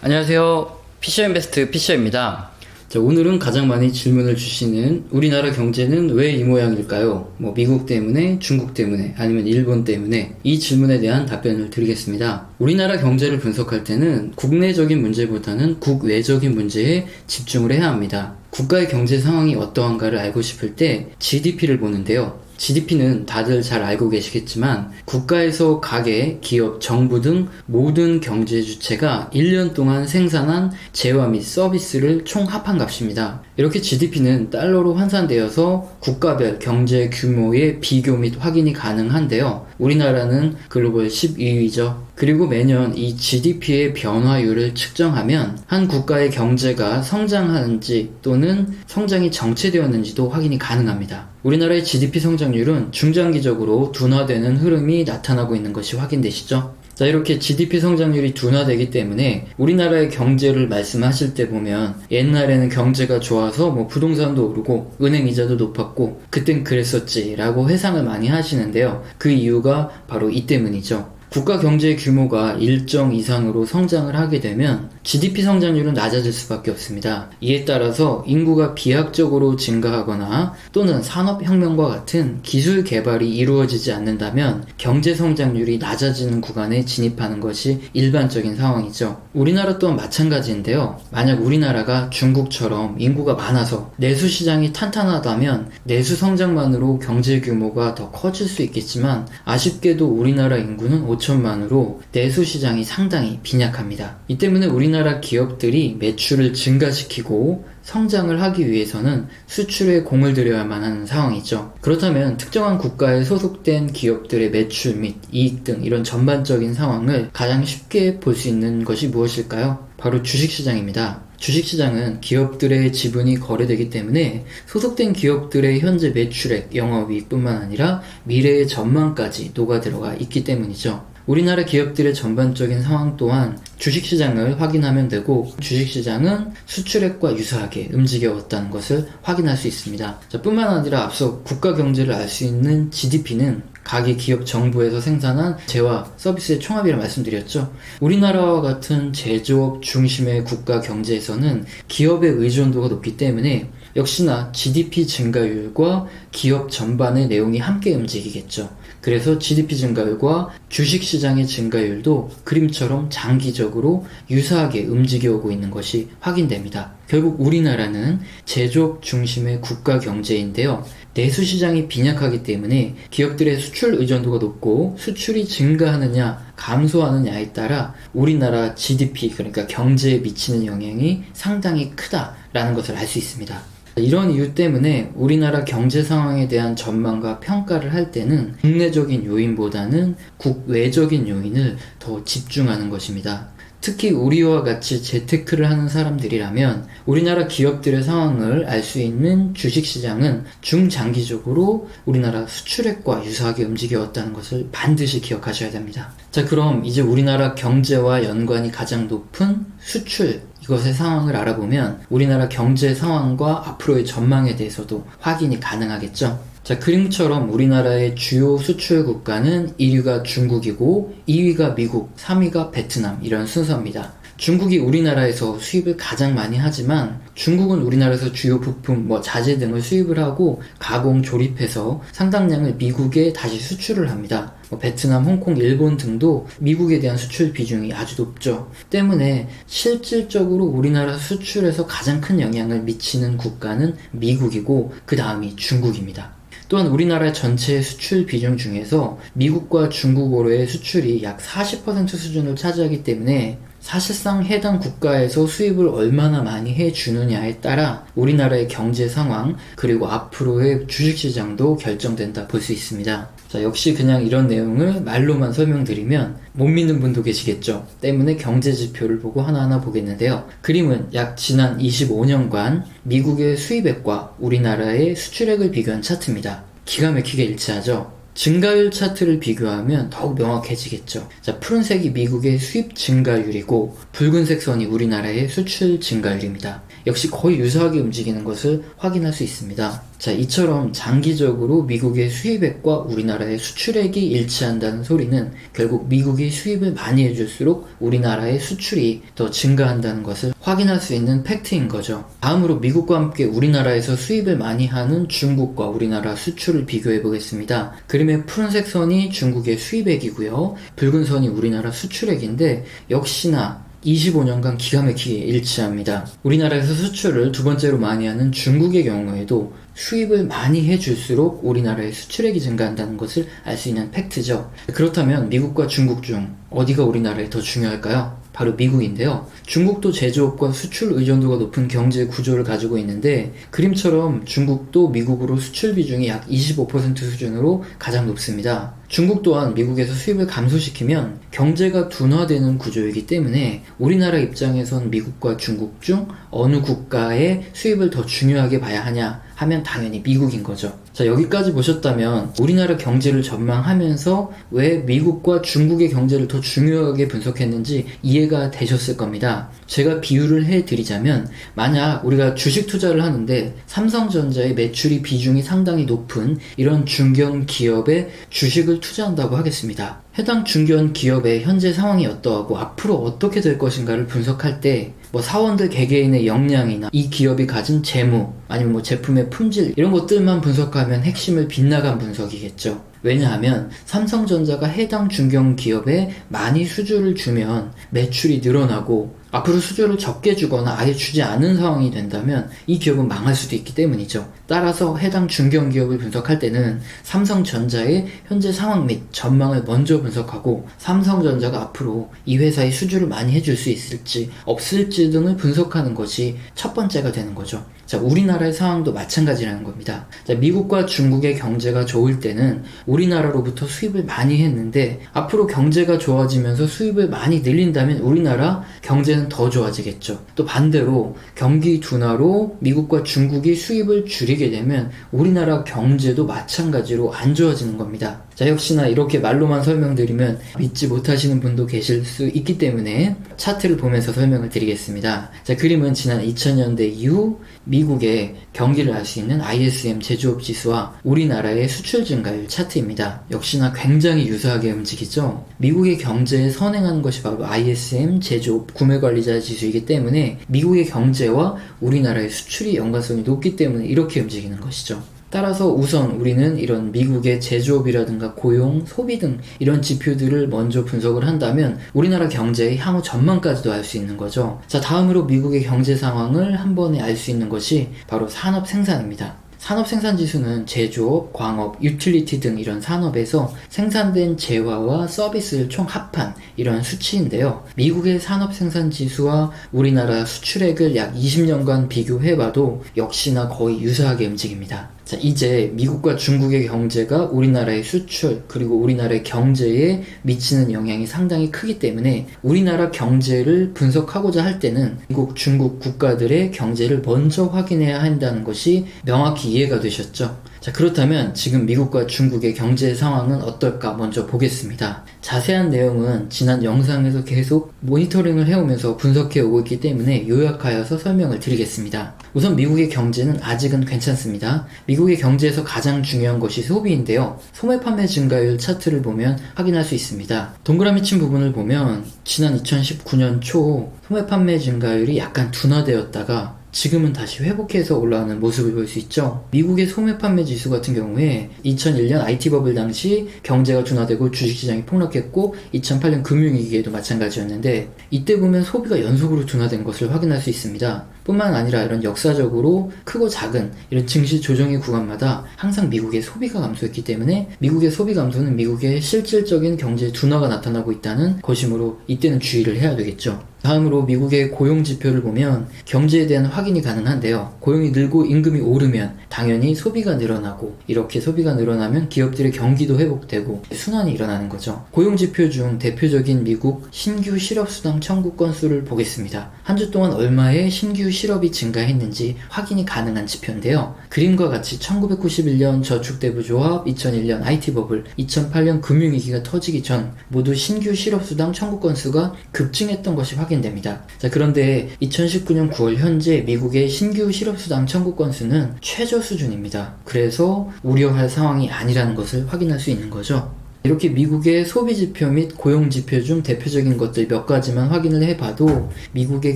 안녕하세요. 피셔인베스트 피셔입니다. 자, 오늘은 가장 많이 질문을 주시는 우리나라 경제는 왜 이 모양일까요? 미국 때문에, 중국 때문에, 아니면 일본 때문에 이 질문에 대한 답변을 드리겠습니다. 우리나라 경제를 분석할 때는 국내적인 문제보다는 국외적인 문제에 집중을 해야 합니다. 국가의 경제 상황이 어떠한가를 알고 싶을 때 GDP를 보는데요. GDP는 다들 잘 알고 계시겠지만 국가에서 가계, 기업, 정부 등 모든 경제 주체가 1년 동안 생산한 재화 및 서비스를 총 합한 값입니다. 이렇게 GDP는 달러로 환산되어서 국가별 경제 규모의 비교 및 확인이 가능한데요. 우리나라는 글로벌 12위죠. 그리고 매년 이 GDP의 변화율을 측정하면 한 국가의 경제가 성장하는지 또는 성장이 정체되었는지도 확인이 가능합니다. 우리나라의 GDP 성장률은 중장기적으로 둔화되는 흐름이 나타나고 있는 것이 확인되시죠? 자, 이렇게 GDP 성장률이 둔화되기 때문에 우리나라의 경제를 말씀하실 때 보면 옛날에는 경제가 좋아서 부동산도 오르고 은행 이자도 높았고 그땐 그랬었지 라고 회상을 많이 하시는데요. 그 이유가 바로 이 때문이죠. 국가 경제의 규모가 일정 이상으로 성장을 하게 되면 GDP 성장률은 낮아질 수밖에 없습니다. 이에 따라서 인구가 비약적으로 증가하거나 또는 산업혁명과 같은 기술 개발이 이루어지지 않는다면 경제 성장률이 낮아지는 구간에 진입하는 것이 일반적인 상황이죠. 우리나라 또한 마찬가지인데요. 만약 우리나라가 중국처럼 인구가 많아서 내수 시장이 탄탄하다면 내수 성장만으로 경제 규모가 더 커질 수 있겠지만 아쉽게도 우리나라 인구는 5천만으로 내수 시장이 상당히 빈약합니다. 이 때문에 우리나라 기업들이 매출을 증가시키고 성장을 하기 위해서는 수출에 공을 들여야만 하는 상황이죠. 그렇다면 특정한 국가에 소속된 기업들의 매출 및 이익 등 이런 전반적인 상황을 가장 쉽게 볼 수 있는 것이 무엇일까요? 바로 주식시장입니다. 주식시장은 기업들의 지분이 거래되기 때문에 소속된 기업들의 현재 매출액, 영업이익뿐만 아니라 미래의 전망까지 녹아들어가 있기 때문이죠. 우리나라 기업들의 전반적인 상황 또한 주식시장을 확인하면 되고 주식시장은 수출액과 유사하게 움직여왔다는 것을 확인할 수 있습니다. 자, 뿐만 아니라 앞서 국가 경제를 알 수 있는 GDP는 가계 기업 정부에서 생산한 재화 서비스의 총합이라 말씀드렸죠. 우리나라와 같은 제조업 중심의 국가 경제에서는 기업의 의존도가 높기 때문에 역시나 GDP 증가율과 기업 전반의 내용이 함께 움직이겠죠. 그래서 GDP 증가율과 주식시장의 증가율도 그림처럼 장기적으로 유사하게 움직여오고 있는 것이 확인됩니다. 결국 우리나라는 제조업 중심의 국가 경제인데요. 내수 시장이 빈약하기 때문에 기업들의 수출 의존도가 높고 수출이 증가하느냐 감소하느냐에 따라 우리나라 GDP, 그러니까 경제에 미치는 영향이 상당히 크다라는 것을 알 수 있습니다. 이런 이유 때문에 우리나라 경제 상황에 대한 전망과 평가를 할 때는 국내적인 요인보다는 국외적인 요인을 더 집중하는 것입니다. 특히 우리와 같이 재테크를 하는 사람들이라면 우리나라 기업들의 상황을 알 수 있는 주식시장은 중장기적으로 우리나라 수출액과 유사하게 움직여왔다는 것을 반드시 기억하셔야 됩니다. 자, 그럼 이제 우리나라 경제와 연관이 가장 높은 수출, 이것의 상황을 알아보면 우리나라 경제 상황과 앞으로의 전망에 대해서도 확인이 가능하겠죠. 자, 그림처럼 우리나라의 주요 수출 국가는 1위가 중국이고 2위가 미국, 3위가 베트남, 이런 순서입니다. 중국이 우리나라에서 수입을 가장 많이 하지만 중국은 우리나라에서 주요 부품, 자재 등을 수입을 하고 가공, 조립해서 상당량을 미국에 다시 수출을 합니다. 베트남, 홍콩, 일본 등도 미국에 대한 수출 비중이 아주 높죠. 때문에 실질적으로 우리나라 수출에서 가장 큰 영향을 미치는 국가는 미국이고 그 다음이 중국입니다. 또한 우리나라 전체 수출 비중 중에서 미국과 중국으로의 수출이 약 40% 수준을 차지하기 때문에 사실상 해당 국가에서 수입을 얼마나 많이 해주느냐에 따라 우리나라의 경제 상황 그리고 앞으로의 주식시장도 결정된다 볼 수 있습니다. 자, 역시 그냥 이런 내용을 말로만 설명드리면 못 믿는 분도 계시겠죠. 때문에 경제지표를 보고 하나하나 보겠는데요. 그림은 약 지난 25년간 미국의 수입액과 우리나라의 수출액을 비교한 차트입니다. 기가 막히게 일치하죠. 증가율 차트를 비교하면 더욱 명확해지겠죠. 자, 푸른색이 미국의 수입 증가율이고 붉은색 선이 우리나라의 수출 증가율입니다. 역시 거의 유사하게 움직이는 것을 확인할 수 있습니다. 자, 이처럼 장기적으로 미국의 수입액과 우리나라의 수출액이 일치한다는 소리는 결국 미국이 수입을 많이 해줄수록 우리나라의 수출이 더 증가한다는 것을 확인할 수 있는 팩트인 거죠. 다음으로 미국과 함께 우리나라에서 수입을 많이 하는 중국과 우리나라 수출을 비교해 보겠습니다. 그림의 푸른색 선이 중국의 수입액이고요. 붉은 선이 우리나라 수출액인데 역시나 25년간 기가 막히게 일치합니다. 우리나라에서 수출을 두 번째로 많이 하는 중국의 경우에도 수입을 많이 해줄수록 우리나라의 수출액이 증가한다는 것을 알 수 있는 팩트죠. 그렇다면 미국과 중국 중 어디가 우리나라에 더 중요할까요? 바로 미국인데요. 중국도 제조업과 수출 의존도가 높은 경제 구조를 가지고 있는데 그림처럼 중국도 미국으로 수출 비중이 약 25% 수준으로 가장 높습니다. 중국 또한 미국에서 수입을 감소시키면 경제가 둔화되는 구조이기 때문에 우리나라 입장에선 미국과 중국 중 어느 국가의 수입을 더 중요하게 봐야 하냐 하면 당연히 미국인 거죠. 자, 여기까지 보셨다면 우리나라 경제를 전망하면서 왜 미국과 중국의 경제를 더 중요하게 분석했는지 이해가 되셨을 겁니다. 제가 비유를 해드리자면 만약 우리가 주식 투자를 하는데 삼성전자의 매출이 비중이 상당히 높은 이런 중견 기업의 주식을 투자한다고 하겠습니다. 해당 중견 기업의 현재 상황이 어떠하고 앞으로 어떻게 될 것인가를 분석할 때 사원들 개개인의 역량이나 이 기업이 가진 재무 아니면 제품의 품질 이런 것들만 분석하면 핵심을 빗나간 분석이겠죠. 왜냐하면 삼성전자가 해당 중견 기업에 많이 수주를 주면 매출이 늘어나고 앞으로 수주를 적게 주거나 아예 주지 않은 상황이 된다면 이 기업은 망할 수도 있기 때문이죠. 따라서 해당 중견 기업을 분석할 때는 삼성전자의 현재 상황 및 전망을 먼저 분석하고 삼성전자가 앞으로 이 회사의 수주를 많이 해줄 수 있을지 없을지 등을 분석하는 것이 첫 번째가 되는 거죠. 자, 우리나라의 상황도 마찬가지라는 겁니다. 자, 미국과 중국의 경제가 좋을 때는 우리나라로부터 수입을 많이 했는데 앞으로 경제가 좋아지면서 수입을 많이 늘린다면 우리나라 경제는 더 좋아지겠죠. 또 반대로 경기 둔화로 미국과 중국이 수입을 줄이게 되면 우리나라 경제도 마찬가지로 안 좋아지는 겁니다. 자, 역시나 이렇게 말로만 설명드리면 믿지 못하시는 분도 계실 수 있기 때문에 차트를 보면서 설명을 드리겠습니다. 자, 그림은 지난 2000년대 이후 미국의 경기를 알 수 있는 ISM 제조업 지수와 우리나라의 수출 증가율 차트입니다. 역시나 굉장히 유사하게 움직이죠. 미국의 경제에 선행하는 것이 바로 ISM 제조업 구매관리자 지수이기 때문에 미국의 경제와 우리나라의 수출이 연관성이 높기 때문에 이렇게 움직이는 것이죠. 따라서 우선 우리는 이런 미국의 제조업이라든가 고용, 소비 등 이런 지표들을 먼저 분석을 한다면 우리나라 경제의 향후 전망까지도 알 수 있는 거죠. 자, 다음으로 미국의 경제 상황을 한 번에 알 수 있는 것이 바로 산업 생산입니다. 산업 생산 지수는 제조업, 광업, 유틸리티 등 이런 산업에서 생산된 재화와 서비스를 총 합한 이런 수치인데요. 미국의 산업 생산 지수와 우리나라 수출액을 약 20년간 비교해봐도 역시나 거의 유사하게 움직입니다. 자, 이제 미국과 중국의 경제가 우리나라의 수출 그리고 우리나라의 경제에 미치는 영향이 상당히 크기 때문에 우리나라 경제를 분석하고자 할 때는 미국, 중국 국가들의 경제를 먼저 확인해야 한다는 것이 명확히 이해가 되셨죠? 자, 그렇다면 지금 미국과 중국의 경제 상황은 어떨까 먼저 보겠습니다. 자세한 내용은 지난 영상에서 계속 모니터링을 해오면서 분석해 오고 있기 때문에 요약하여서 설명을 드리겠습니다. 우선 미국의 경제는 아직은 괜찮습니다. 미국의 경제에서 가장 중요한 것이 소비인데요. 소매 판매 증가율 차트를 보면 확인할 수 있습니다. 동그라미 친 부분을 보면 지난 2019년 초 소매 판매 증가율이 약간 둔화되었다가 지금은 다시 회복해서 올라오는 모습을 볼 수 있죠. 미국의 소매 판매 지수 같은 경우에 2001년 IT 버블 당시 경제가 둔화되고 주식시장이 폭락했고 2008년 금융위기에도 마찬가지였는데 이때 보면 소비가 연속으로 둔화된 것을 확인할 수 있습니다. 뿐만 아니라 이런 역사적으로 크고 작은 이런 증시 조정의 구간마다 항상 미국의 소비가 감소했기 때문에 미국의 소비 감소는 미국의 실질적인 경제 둔화가 나타나고 있다는 것이므로 이때는 주의를 해야 되겠죠. 다음으로 미국의 고용 지표를 보면 경제에 대한 확인이 가능한데요. 고용이 늘고 임금이 오르면 당연히 소비가 늘어나고, 이렇게 소비가 늘어나면 기업들의 경기도 회복되고 순환이 일어나는 거죠. 고용 지표 중 대표적인 미국 신규 실업수당 청구 건수를 보겠습니다. 한 주 동안 얼마의 신규 실업이 증가했는지 확인이 가능한 지표인데요. 그림과 같이 1991년 저축대부조합, 2001년 IT버블, 2008년 금융위기가 터지기 전 모두 신규 실업수당 청구 건수가 급증했던 것이 확인됩니다. 자, 그런데 2019년 9월 현재 미국의 신규 실업수당 청구 건수는 최저 수준입니다. 그래서 우려할 상황이 아니라는 것을 확인할 수 있는 거죠. 이렇게 미국의 소비지표 및 고용지표 중 대표적인 것들 몇 가지만 확인을 해봐도 미국의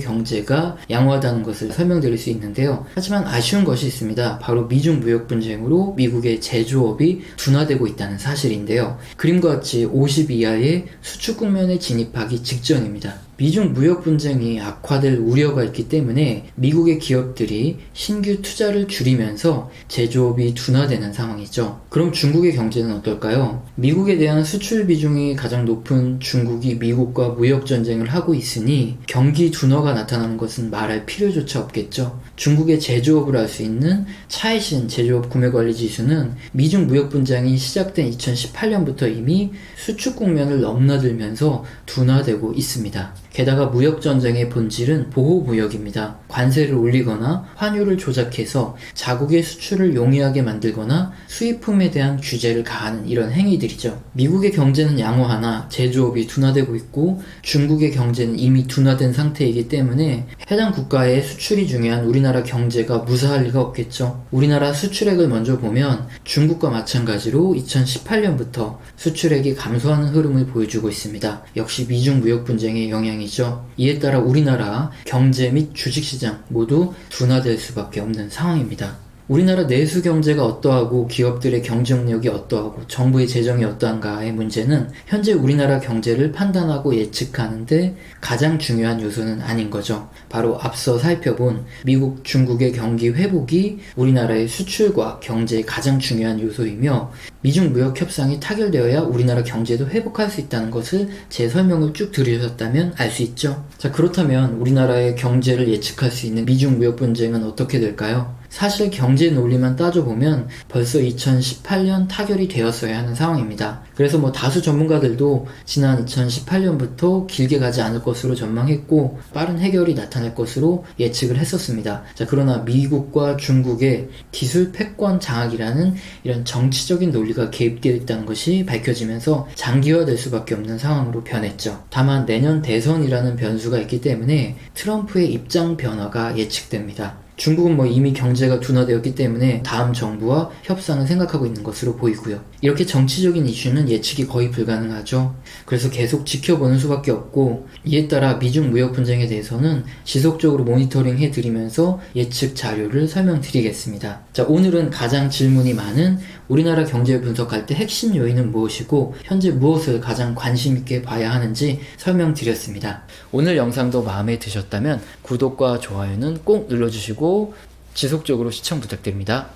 경제가 양호하다는 것을 설명드릴 수 있는데요. 하지만 아쉬운 것이 있습니다. 바로 미중 무역 분쟁으로 미국의 제조업이 둔화되고 있다는 사실인데요. 그림과 같이 50 이하의 수출 국면에 진입하기 직전입니다. 미중 무역 분쟁이 악화될 우려가 있기 때문에 미국의 기업들이 신규 투자를 줄이면서 제조업이 둔화되는 상황이죠. 그럼 중국의 경제는 어떨까요? 미국에 대한 수출 비중이 가장 높은 중국이 미국과 무역 전쟁을 하고 있으니 경기 둔화가 나타나는 것은 말할 필요조차 없겠죠. 중국의 제조업을 알 수 있는 차이신 제조업 구매관리 지수는 미중 무역 분쟁이 시작된 2018년부터 이미 수출 국면을 넘나들면서 둔화되고 있습니다. 게다가 무역전쟁의 본질은 보호무역입니다. 관세를 올리거나 환율을 조작해서 자국의 수출을 용이하게 만들거나 수입품에 대한 규제를 가하는 이런 행위들이죠. 미국의 경제는 양호하나 제조업이 둔화되고 있고 중국의 경제는 이미 둔화된 상태이기 때문에 해당 국가의 수출이 중요한 우리나라 경제가 무사할 리가 없겠죠. 우리나라 수출액을 먼저 보면 중국과 마찬가지로 2018년부터 수출액이 감소하는 흐름을 보여주고 있습니다. 역시 미중 무역 분쟁의 영향이죠. 이에 따라 우리나라 경제 및 주식시장 모두 둔화될 수밖에 없는 상황입니다. 우리나라 내수 경제가 어떠하고 기업들의 경쟁력이 어떠하고 정부의 재정이 어떠한가의 문제는 현재 우리나라 경제를 판단하고 예측하는데 가장 중요한 요소는 아닌 거죠. 바로 앞서 살펴본 미국, 중국의 경기 회복이 우리나라의 수출과 경제의 가장 중요한 요소이며 미중 무역 협상이 타결되어야 우리나라 경제도 회복할 수 있다는 것을 제 설명을 쭉 들으셨다면 알 수 있죠. 자, 그렇다면 우리나라의 경제를 예측할 수 있는 미중 무역 분쟁은 어떻게 될까요? 사실 경제 논리만 따져보면 벌써 2018년 타결이 되었어야 하는 상황입니다. 그래서 다수 전문가들도 지난 2018년부터 길게 가지 않을 것으로 전망했고 빠른 해결이 나타날 것으로 예측을 했었습니다. 자, 그러나 미국과 중국의 기술 패권 장악이라는 이런 정치적인 논리가 개입되어 있다는 것이 밝혀지면서 장기화될 수밖에 없는 상황으로 변했죠. 다만 내년 대선이라는 변수가 있기 때문에 트럼프의 입장 변화가 예측됩니다. 중국은 이미 경제가 둔화되었기 때문에 다음 정부와 협상을 생각하고 있는 것으로 보이고요. 이렇게 정치적인 이슈는 예측이 거의 불가능하죠. 그래서 계속 지켜보는 수밖에 없고 이에 따라 미중 무역 분쟁에 대해서는 지속적으로 모니터링 해드리면서 예측 자료를 설명드리겠습니다. 자, 오늘은 가장 질문이 많은 우리나라 경제를 분석할 때 핵심 요인은 무엇이고 현재 무엇을 가장 관심 있게 봐야 하는지 설명드렸습니다. 오늘 영상도 마음에 드셨다면 구독과 좋아요는 꼭 눌러주시고 지속적으로 시청 부탁드립니다.